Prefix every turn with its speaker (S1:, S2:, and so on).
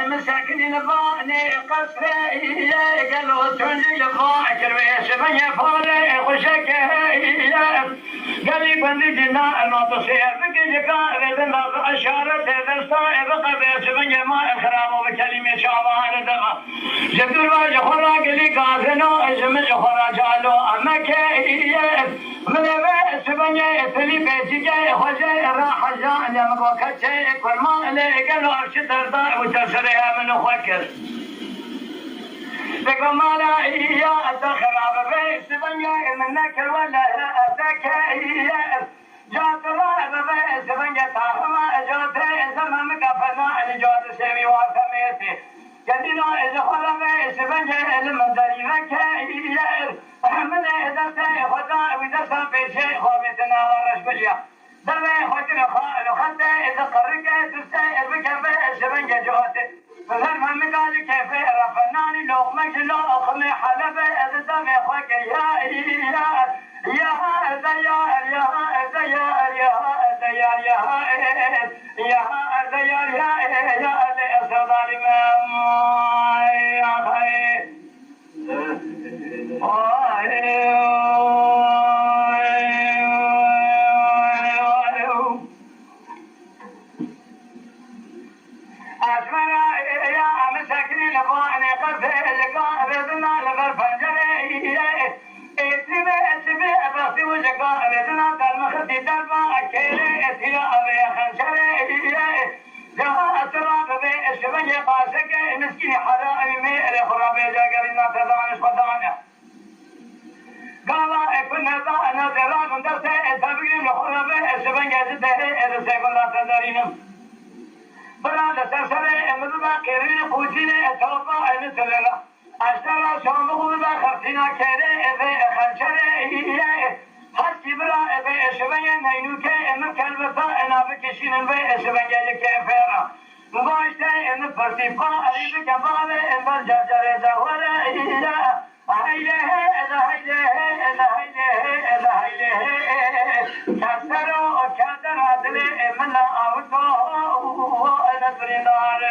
S1: مساكن الباني قصري قالوا تنزل فاكر ويسمي فاري وشك قال لي بندجنا ما تصير بك قال ذا اشارت ذا صائب قبل سمي ما اخرام بكلمه شعبان دما جبر واجه خرا قال لي قازنا اسم خرا جالو امك من سمي تلي بيجي خوجه راح جان يا وقت كل ما لي قالوا ابشر وتسريها من أخوكر لكم مالا إياه الدخراب بيس بنيا منك ولا أتكيا جات راب بيس بنيا تاهما جات زمامك فنا جات سمي وثميتي قدنا إذا خلا بيس بنيا المنزلي مكيا من إذا خدا وإذا سبي شيء خابتنا ورش بجيا دمي خدنا خالو خدا إذا قرقت السائل بكبيس بنيا جاتي فهل من قال كيف رفناني لقمة لا أخمي حلبة أذدم خوك يا زيار يا زيار يا زيار يا زيار يا ظالم يا خير مسكين حرائم ميل خرابي جاقرنا تدانش ودانه قال كنا ذا نذران درته تبين خرابي سبنجه جده سيكون لا تدارينم برا لسرسره مدبا كيرين قوتين توبا مثلنا اشترى شامغو با خرطنا كيري خنشره حسي برا شبنجه نينوكي مكالبتا انا بكشين شبنجه كيفيرا مباشرة إن فرتيفا أريد كفالة إن الجزر زهورة إلى كسروا كسر هذلي من أوتوا نصر نار